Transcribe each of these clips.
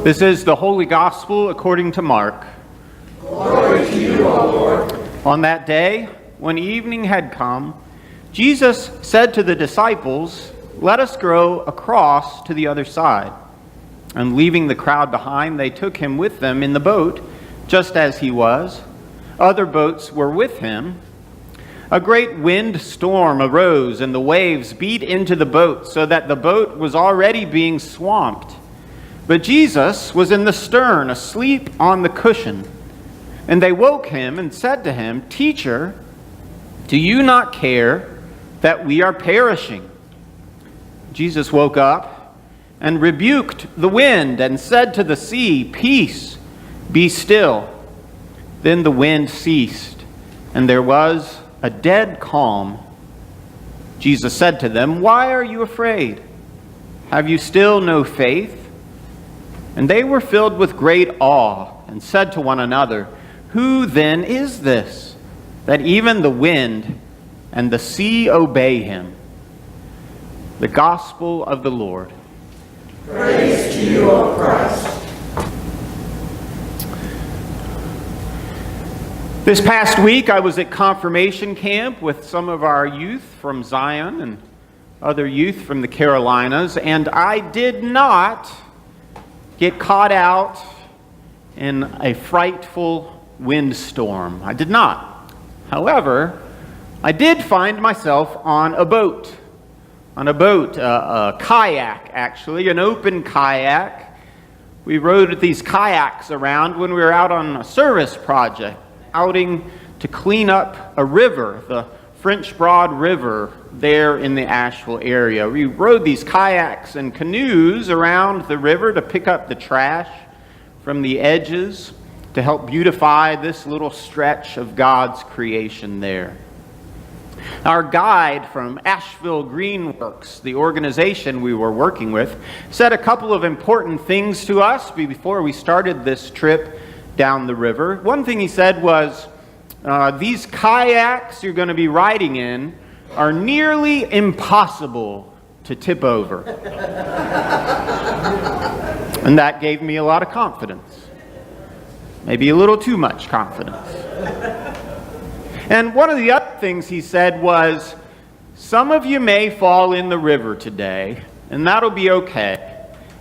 This is the Holy Gospel according to Mark. Glory to you, O Lord. On that day, when evening had come, Jesus said to the disciples, "Let us go across to the other side." And leaving the crowd behind, they took him with them in the boat, just as he was. Other boats were with him. A great wind storm arose, and the waves beat into the boat, so that the boat was already being swamped. But Jesus was in the stern, asleep on the cushion. And they woke him and said to him, "Teacher, do you not care that we are perishing?" Jesus woke up and rebuked the wind and said to the sea, "Peace, be still." Then the wind ceased, and there was a dead calm. Jesus said to them, "Why are you afraid? Have you still no faith?" And they were filled with great awe and said to one another, "Who then is this, that even the wind and the sea obey him?" The Gospel of the Lord. Praise to you, O Christ. This past week, I was at confirmation camp with some of our youth from Zion and other youth from the Carolinas, and I did not get caught out in a frightful windstorm. I did not. However, I did find myself on a boat. A kayak, actually, an open kayak. We rode these kayaks around when we were out on a service project, outing to clean up a river, the French Broad River there in the Asheville area. We rode these kayaks and canoes around the river to pick up the trash from the edges to help beautify this little stretch of God's creation there. Our guide from Asheville Greenworks, the organization we were working with, said a couple of important things to us before we started this trip down the river. One thing he said was, these kayaks you're going to be riding in are nearly impossible to tip over. And that gave me a lot of confidence. Maybe a little too much confidence. And one of the other things he said was, some of you may fall in the river today, and that'll be okay.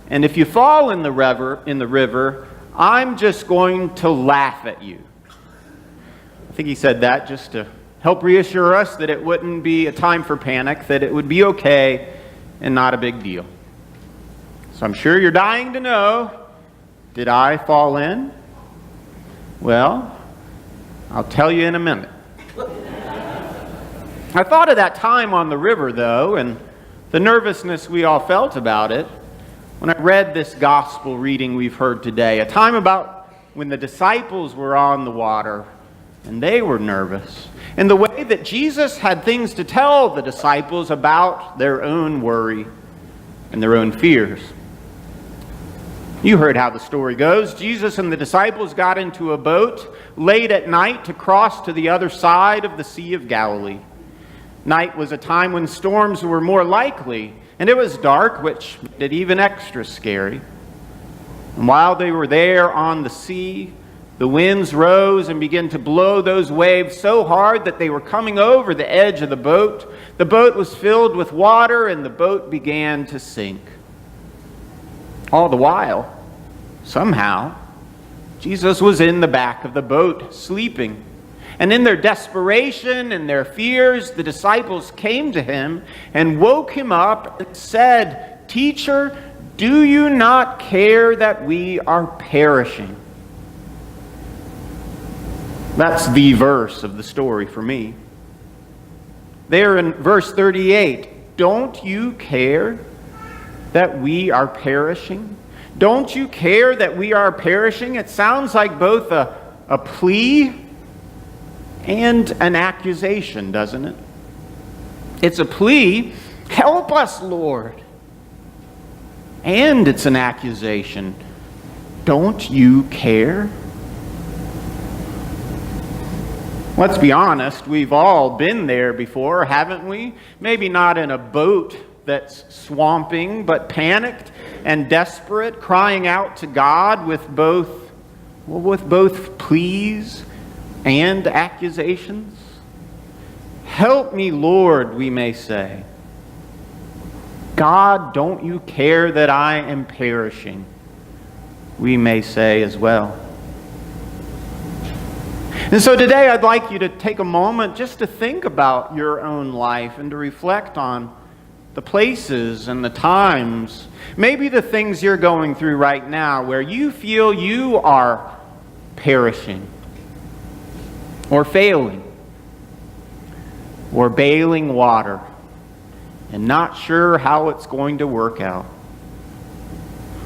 And if you fall in the river, I'm just going to laugh at you. I think he said that just to help reassure us that it wouldn't be a time for panic, that it would be okay and not a big deal. So I'm sure you're dying to know, did I fall in? Well, I'll tell you in a minute. I thought of that time on the river, though, and the nervousness we all felt about it when I read this gospel reading we've heard today, a time about when the disciples were on the water and they were nervous, and the way that Jesus had things to tell the disciples about their own worry and their own fears. You heard how the story goes. Jesus and the disciples got into a boat late at night to cross to the other side of the Sea of Galilee. Night was a time when storms were more likely, and it was dark, which made it even extra scary. And while they were there on the sea, the winds rose and began to blow those waves so hard that they were coming over the edge of the boat. The boat was filled with water, and the boat began to sink. All the while, somehow, Jesus was in the back of the boat, sleeping. And in their desperation and their fears, the disciples came to him and woke him up and said, "Teacher, do you not care that we are perishing?" That's the verse of the story for me. There in verse 38, don't you care that we are perishing? Don't you care that we are perishing? It sounds like both a plea and an accusation, doesn't it? It's a plea, help us, Lord. And it's an accusation, don't you care? Let's be honest, we've all been there before, haven't we? Maybe not in a boat that's swamping, but panicked and desperate, crying out to God with both pleas and accusations? Help me, Lord, we may say. God, don't you care that I am perishing? We may say as well. And so today I'd like you to take a moment just to think about your own life and to reflect on the places and the times, maybe the things you're going through right now where you feel you are perishing or failing or bailing water and not sure how it's going to work out.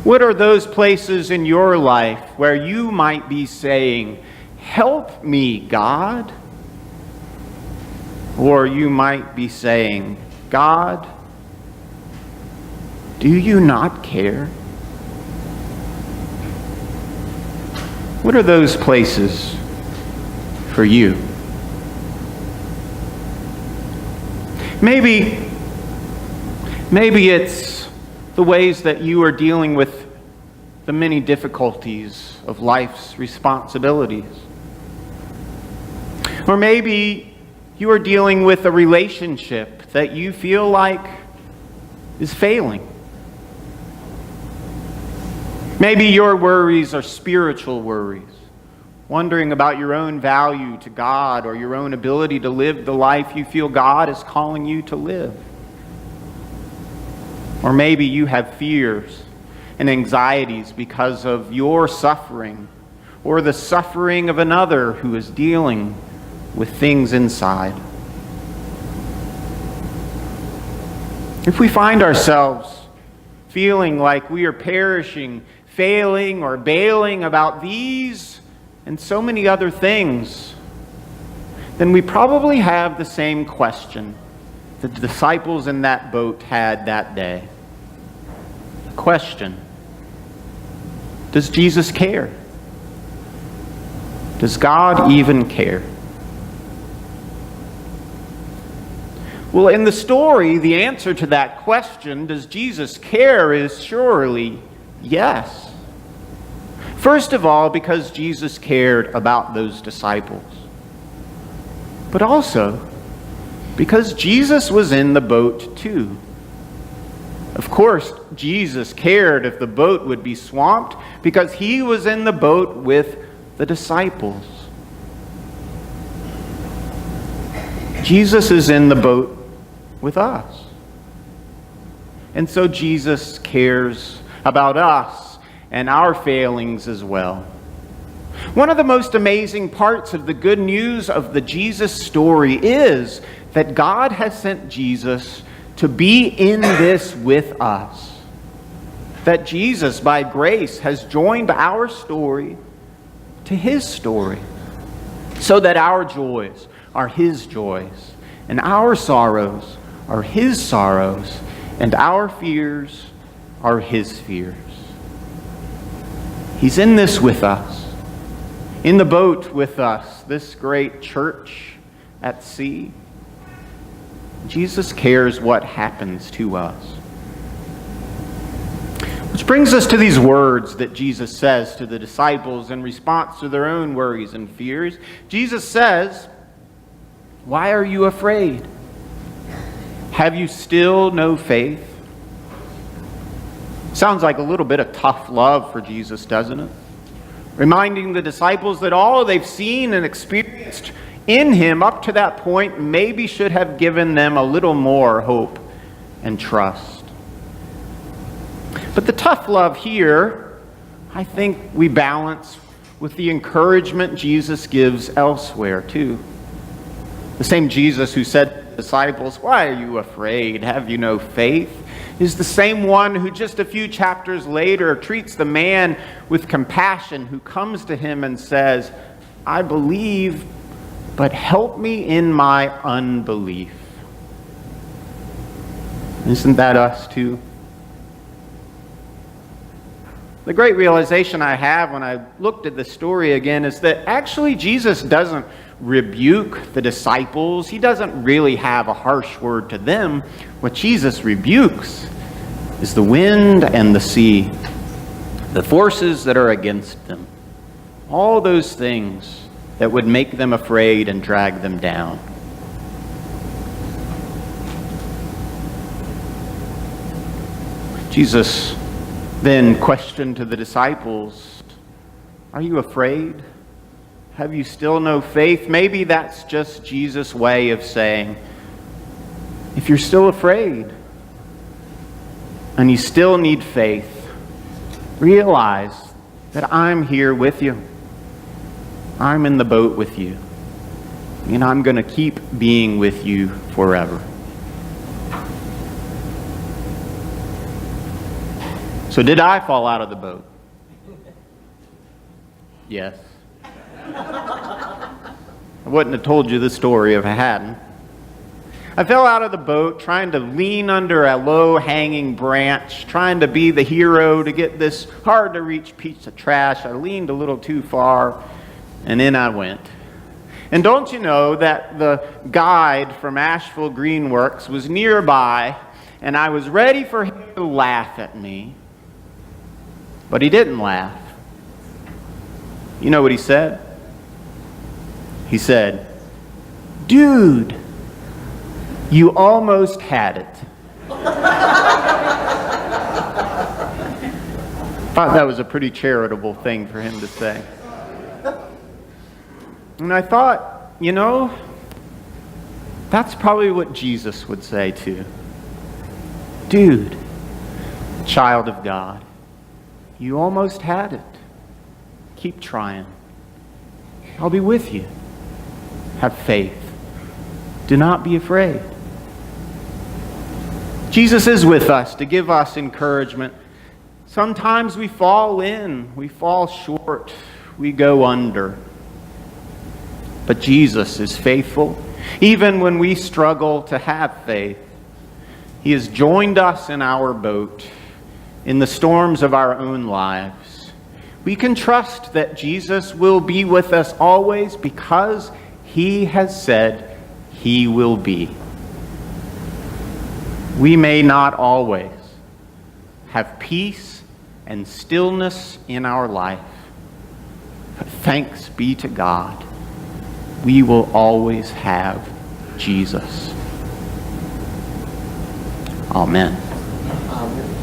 What are those places in your life where you might be saying, "Help me, God"? Or you might be saying, "God, do you not care?" What are those places for you? Maybe it's the ways that you are dealing with the many difficulties of life's responsibilities. Or maybe you are dealing with a relationship that you feel like is failing. Maybe your worries are spiritual worries, wondering about your own value to God or your own ability to live the life you feel God is calling you to live. Or maybe you have fears and anxieties because of your suffering or the suffering of another who is dealing with things inside. If we find ourselves feeling like we are perishing, failing, or bailing about these and so many other things, then we probably have the same question that the disciples in that boat had that day. Question: does Jesus care? Does God even care? Well, in the story, the answer to that question, does Jesus care, is surely yes. First of all, because Jesus cared about those disciples. But also because Jesus was in the boat too. Of course, Jesus cared if the boat would be swamped because he was in the boat with the disciples. Jesus is in the boat with us. And so Jesus cares about us and our failings as well. One of the most amazing parts of the good news of the Jesus story is that God has sent Jesus to be in this with us. That Jesus, by grace, has joined our story to his story, so that our joys are his joys, and our sorrows are his sorrows, and our fears are his fears. He's in this with us, in the boat with us, this great church at sea. Jesus cares what happens to us. Which brings us to these words that Jesus says to the disciples in response to their own worries and fears. Jesus says, "Why are you afraid? Have you still no faith?" Sounds like a little bit of tough love for Jesus, doesn't it? Reminding the disciples that all they've seen and experienced in him up to that point maybe should have given them a little more hope and trust. But the tough love here, I think we balance with the encouragement Jesus gives elsewhere too. The same Jesus who said to the disciples, "Why are you afraid? Have you no faith?" is the same one who just a few chapters later treats the man with compassion who comes to him and says, "I believe, but help me in my unbelief." Isn't that us too? The great realization I have when I looked at the story again is that actually Jesus doesn't rebuke the disciples. He doesn't really have a harsh word to them. What Jesus rebukes is the wind and the sea, the forces that are against them, all those things that would make them afraid and drag them down. Jesus then questioned to the disciples, "Are you afraid? Have you still no faith?" Maybe that's just Jesus' way of saying, if you're still afraid and you still need faith, realize that I'm here with you. I'm in the boat with you. And I'm going to keep being with you forever. So did I fall out of the boat? Yes. I wouldn't have told you the story if I hadn't. I fell out of the boat trying to lean under a low-hanging branch, trying to be the hero to get this hard-to-reach piece of trash. I leaned a little too far, and in I went. And don't you know that the guide from Asheville Greenworks was nearby, and I was ready for him to laugh at me. But he didn't laugh. You know what he said? He said, "Dude, you almost had it." Thought that was a pretty charitable thing for him to say. And I thought, you know, that's probably what Jesus would say too. Dude, child of God, you almost had it. Keep trying. I'll be with you. Have faith. Do not be afraid. Jesus is with us to give us encouragement. Sometimes we fall in, we fall short, we go under. But Jesus is faithful. Even when we struggle to have faith, He has joined us in our boat, in the storms of our own lives. We can trust that Jesus will be with us always because He has said He will be. We may not always have peace and stillness in our life, but thanks be to God, we will always have Jesus. Amen. Amen.